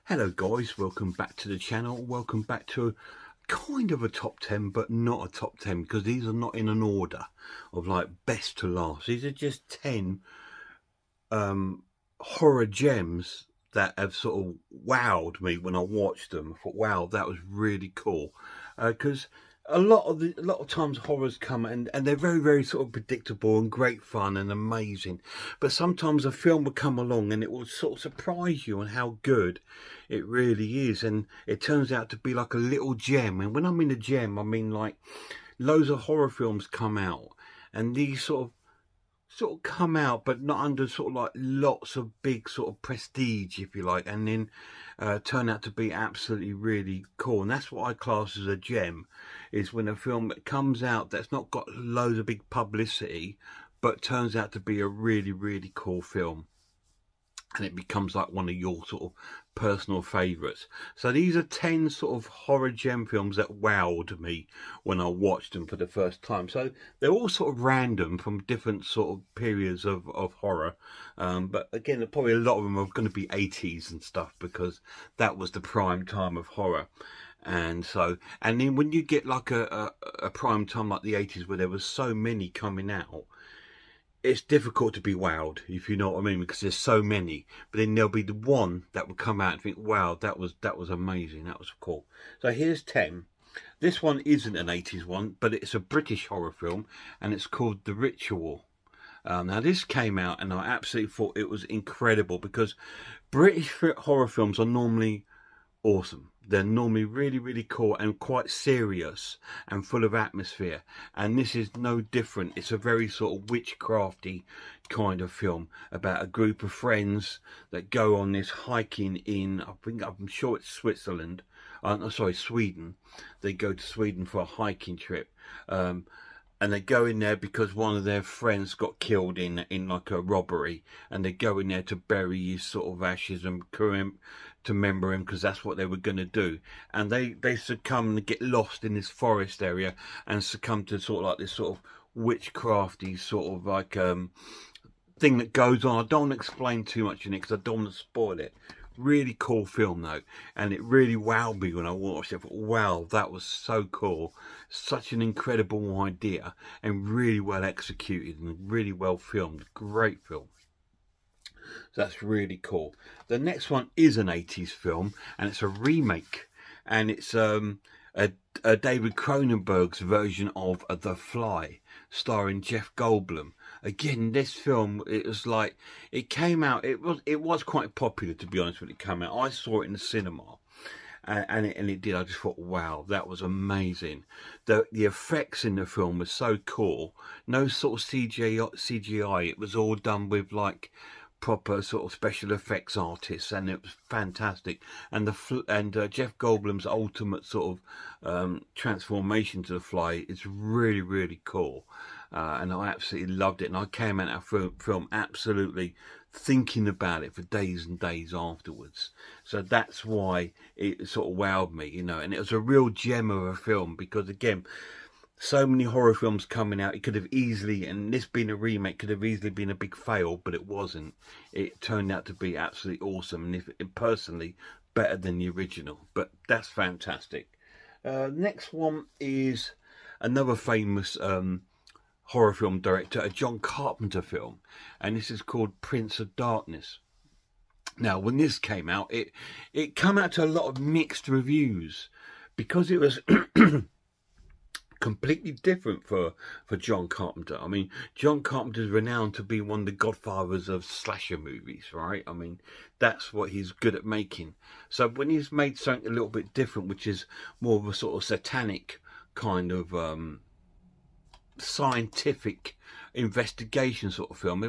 Hello guys, welcome back to the channel. Welcome back to kind of a top 10, but not a top 10 because these are not in an order of like best to last. These are just 10 horror gems that have sort of wowed me when I watched them. I thought, wow, that was really cool. Because a lot of times horrors come and they're very sort of predictable and great fun and amazing, but sometimes a film will come along and it will sort of surprise you on how good it really is, and it turns out to be like a little gem. And when I mean a gem, I mean like loads of horror films come out and these sort of come out, but not under sort of like lots of big sort of prestige, if you like, and then turn out to be absolutely really cool. And that's what I class as a gem, is when a film comes out that's not got loads of big publicity, but turns out to be a really cool film, and it becomes like one of your sort of personal favourites. So these are 10 sort of horror gem films that wowed me when I watched them for the first time. So they're all sort of random from different sort of periods of horror. But again, probably a lot of them are going to be 80s and stuff, because that was the prime time of horror. And so, and then when you get like a prime time like the 80s where there was so many coming out, it's difficult to be wowed, if you know what I mean, because there's so many. But then there'll be the one that will come out and think, wow, that was amazing, that was cool. So here's 10. This one isn't an 80s one, but it's a British horror film, and it's called The Ritual. Now this came out and I absolutely thought it was incredible, because British horror films are normally awesome. They're normally really cool and quite serious and full of atmosphere, and this is no different. It's a very sort of witchcrafty kind of film about a group of friends that go on this hiking in, I'm sure it's Switzerland. Sorry, Sweden. They go to Sweden for a hiking trip. And they go in there because one of their friends got killed in like a robbery, and they go in there to bury his sort of ashes and to remember him, because that's what they were going to do. And they succumb and get lost in this forest area and succumb to sort of like this sort of witchcrafty sort of like thing that goes on. I don't want to explain too much in it because I don't want to spoil it. Really cool film though, and it really wowed me when I watched it. I thought, wow, that was so cool, such an incredible idea, and really well executed and really well filmed. Great film. So that's really cool. The next one is an 80s film, and it's a remake, and it's a David Cronenberg's version of The Fly, starring Jeff Goldblum. Again, this film, it was like, it came out, it was quite popular, to be honest, when it came out. I saw it in the cinema, and it did. I just thought, wow, that was amazing. The effects in the film were so cool. No sort of CGI. It was all done with like proper sort of special effects artists, and it was fantastic. And Jeff Goldblum's ultimate sort of transformation to the Fly is really cool, and I absolutely loved it. And I came out of that film absolutely thinking about it for days and days afterwards. So that's why it sort of wowed me, you know. And it was a real gem of a film, because again, so many horror films coming out, it could have easily, and this being a remake, could have easily been a big fail, but it wasn't. It turned out to be absolutely awesome, and personally better than the original. But that's fantastic. Next one is another famous horror film director, a John Carpenter film, and this is called Prince of Darkness. Now, when this came out, it came out to a lot of mixed reviews, because it was completely different for John Carpenter. I mean, John Carpenter is renowned to be one of the godfathers of slasher movies, right? I mean, that's what he's good at making. So when he's made something a little bit different, which is more of a sort of satanic kind of scientific investigation sort of film,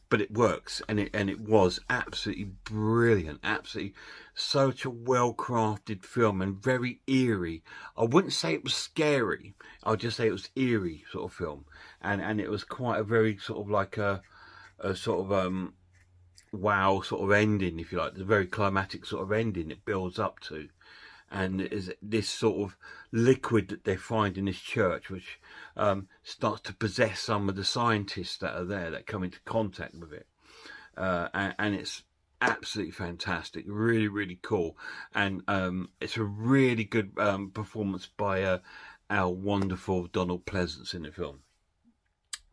but it works, and it was absolutely brilliant, absolutely such a well-crafted film, and very eerie. I wouldn't say it was scary, I'll just say it was eerie sort of film, and it was quite a very sort of like a sort of wow sort of ending, if you like. The very climatic sort of ending it builds up to. And it is this sort of liquid that they find in this church, which starts to possess some of the scientists that are there, that come into contact with it. And it's absolutely fantastic, really, really cool. And it's a really good performance by our wonderful Donald Pleasence in the film.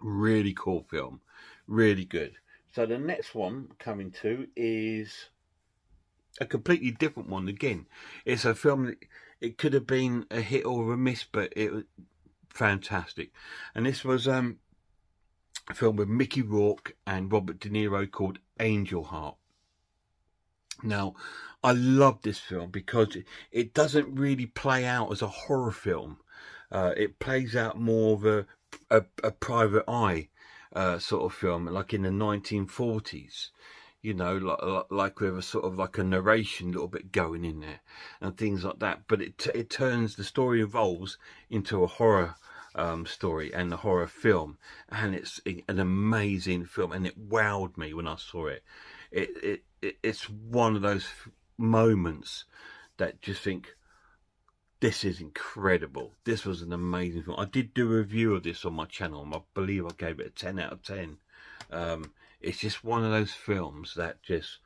Really cool film, really good. So the next one coming to is a completely different one again. It's a film that it could have been a hit or a miss, but it was fantastic. And this was a film with Mickey Rourke and Robert De Niro called Angel Heart. Now, I love this film because it doesn't really play out as a horror film. It plays out more of a private eye sort of film, like in the 1940s. You know, like with a sort of like a narration a little bit going in there and things like that. But it turns, the story evolves into a horror story and a horror film. And it's an amazing film, and it wowed me when I saw it. It's one of those moments that just think, this is incredible. This was an amazing film. I did do a review of this on my channel, and I believe I gave it a 10 out of 10. It's just one of those films that just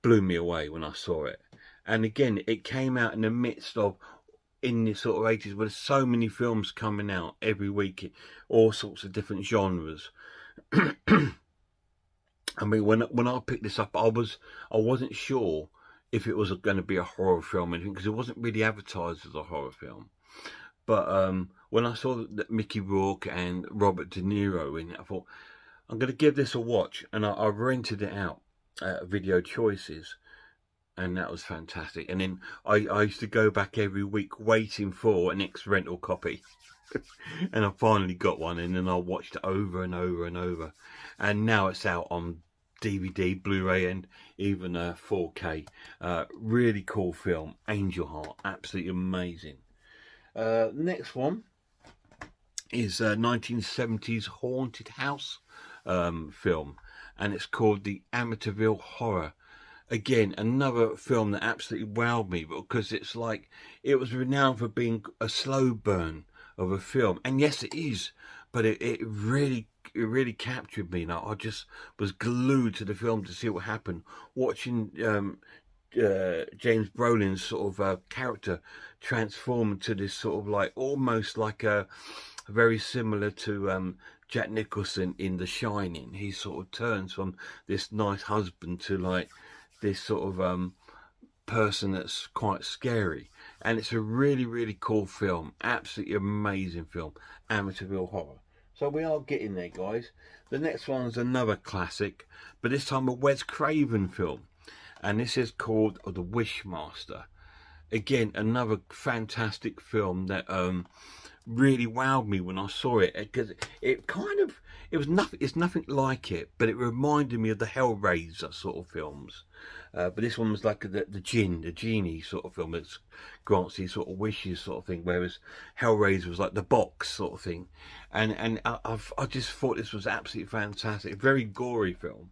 blew me away when I saw it. And again, it came out in the midst of, in the sort of 80s, where there's so many films coming out every week, all sorts of different genres. I mean, when I picked this up, I wasn't sure if it was going to be a horror film, because it wasn't really advertised as a horror film. But when I saw that Mickey Rourke and Robert De Niro in it, I thought, I'm going to give this a watch. And I rented it out at Video Choices, and that was fantastic. And then I used to go back every week waiting for an ex-rental copy. And I finally got one, and then I watched it over and over and over. And now it's out on DVD, Blu-ray, and even 4K. Really cool film, Angel Heart, absolutely amazing. Next one is 1970s haunted house film, and it's called The Amityville Horror. Again, another film that absolutely wowed me, because it's like, it was renowned for being a slow burn of a film, and yes, it is, but it really captured me. Now I just was glued to the film to see what happened, watching James Brolin's sort of character transform into this sort of like, almost like a very similar to Jack Nicholson in The Shining. He sort of turns from this nice husband to like this sort of person that's quite scary. And it's a really cool film, absolutely amazing film, Amityville Horror. So we are getting there, guys. The next one's another classic, but this time a Wes Craven film, and this is called The Wishmaster. Again, another fantastic film that really wowed me when I saw it, because it's nothing like it, but it reminded me of the Hellraiser sort of films. But this one was like the genie sort of film that grants these sort of wishes sort of thing, whereas Hellraiser was like the box sort of thing. And I just thought this was absolutely fantastic. Very gory film,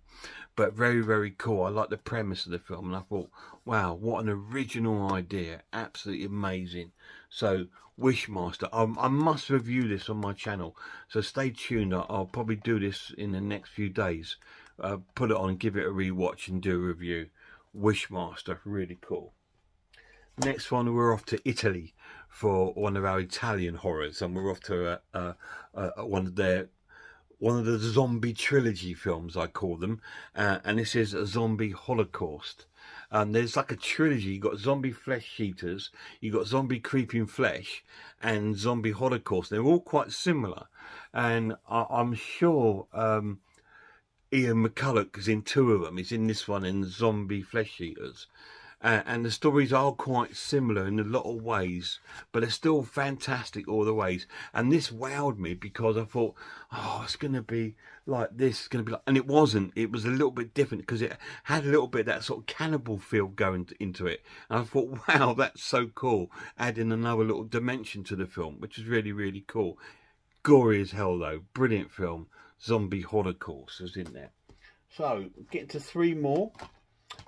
but very cool. I like the premise of the film, and I thought, wow, what an original idea. Absolutely amazing. So Wishmaster, I must review this on my channel, so stay tuned. I'll probably do this in the next few days. Put it on, give it a rewatch, and do a review. Wishmaster, really cool. Next one, we're off to Italy for one of our Italian horrors, and we're off to one of the zombie trilogy films, I call them, and this is a Zombie Holocaust. There's like a trilogy. You got Zombie Flesh Eaters, you got Zombie Creeping Flesh, and Zombie Holocaust. They're all quite similar, and I'm sure Ian McCulloch is in two of them. He's in this one, in Zombie Flesh Eaters. And the stories are quite similar in a lot of ways, but they're still fantastic all the ways. And this wowed me because I thought, oh, it's going to be like this, it's going to be like... And it wasn't. It was a little bit different because it had a little bit of that sort of cannibal feel going into it. And I thought, wow, that's so cool. Adding another little dimension to the film, which is really cool. Gory as hell, though. Brilliant film. Zombie Holocaust is in there. So, getting to three more.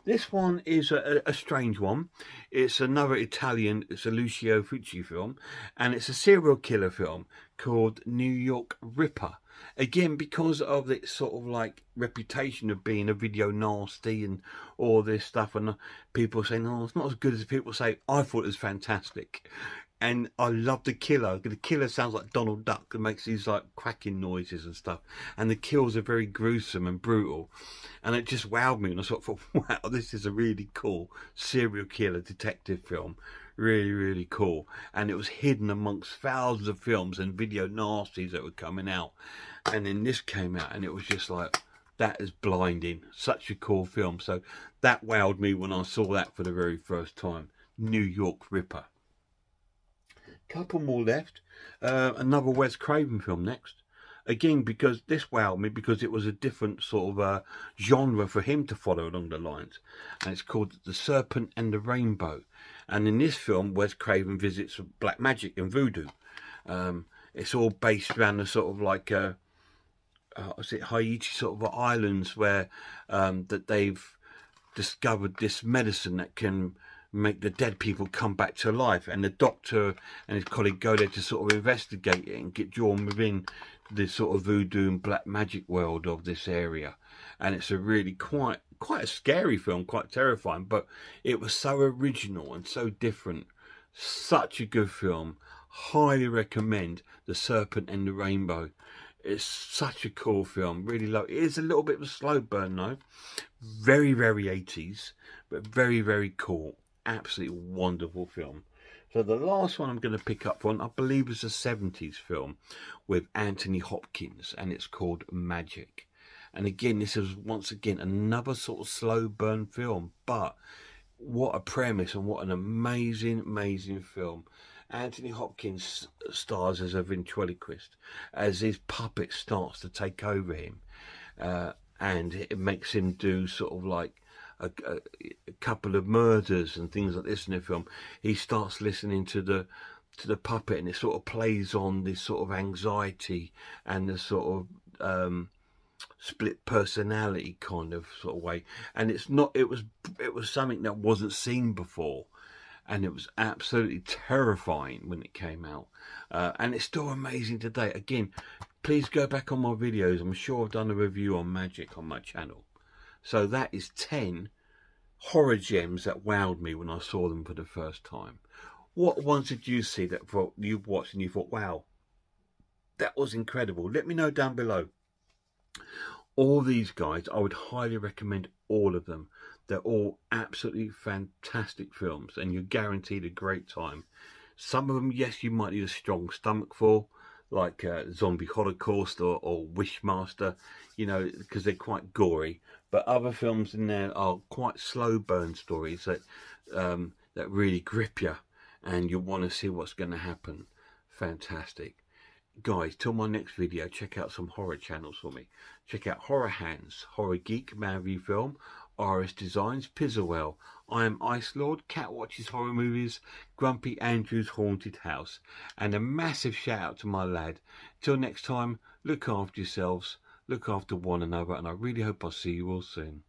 This one is a strange one. It's another Italian, it's a Lucio Fulci film, and it's a serial killer film called New York Ripper. Again, because of its sort of like reputation of being a video nasty and all this stuff, and people saying, oh, it's not as good as people say. I thought it was fantastic. And I love the killer. The killer sounds like Donald Duck and makes these like quacking noises and stuff. And the kills are very gruesome and brutal. And it just wowed me. And I sort of thought, wow, this is a really cool serial killer detective film. Really, really cool. And it was hidden amongst thousands of films and video nasties that were coming out. And then this came out and it was just like, that is blinding. Such a cool film. So that wowed me when I saw that for the very first time. New York Ripper. Couple more left. Another Wes Craven film next. Again, because this wowed me because it was a different sort of genre for him to follow along the lines. And it's called The Serpent and the Rainbow. And in this film, Wes Craven visits black magic and voodoo. It's all based around the sort of like, is it Haiti sort of islands where that they've discovered this medicine that can make the dead people come back to life, and the doctor and his colleague go there to sort of investigate it and get drawn within this sort of voodoo and black magic world of this area. And it's a really quite a scary film, quite terrifying, but it was so original and so different. Such a good film. Highly recommend The Serpent and the Rainbow. It's such a cool film. Really love it. It is a little bit of a slow burn though. Very, very 80s, but very, very cool. Absolutely wonderful film. So the last one I'm going to pick up on, I believe, is a 70s film with Anthony Hopkins, and it's called Magic. And again, this is once again another sort of slow burn film, but what a premise and what an amazing, amazing film. Anthony Hopkins stars as a ventriloquist as his puppet starts to take over him, and it makes him do sort of like a couple of murders and things like this in the film. He starts listening to the puppet, and it sort of plays on this sort of anxiety and the sort of split personality kind of sort of way. And it's not, it was something that wasn't seen before, and it was absolutely terrifying when it came out, and it's still amazing today. Again, please go back on my videos. I'm sure I've done a review on Magic on my channel. So that is 10 horror gems that wowed me when I saw them for the first time. What ones did you see that you've watched and you thought, wow, that was incredible? Let me know down below. All these guys, I would highly recommend all of them. They're all absolutely fantastic films, and you're guaranteed a great time. Some of them, yes, you might need a strong stomach for, like Zombie Holocaust or Wishmaster, you know, because they're quite gory. But other films in there are quite slow burn stories that that really grip you, and you want to see what's going to happen. Fantastic. Guys, till my next video, check out some horror channels for me. Check out Horror Hands, Horror Geek, Man v Film, RS Designs, Pizzawell, I Am Ice Lord, Cat Watches Horror Movies, Grumpy Andrew's Haunted House. And a massive shout out to my lad. Till next time, look after yourselves, look after one another, and I really hope I'll see you all soon.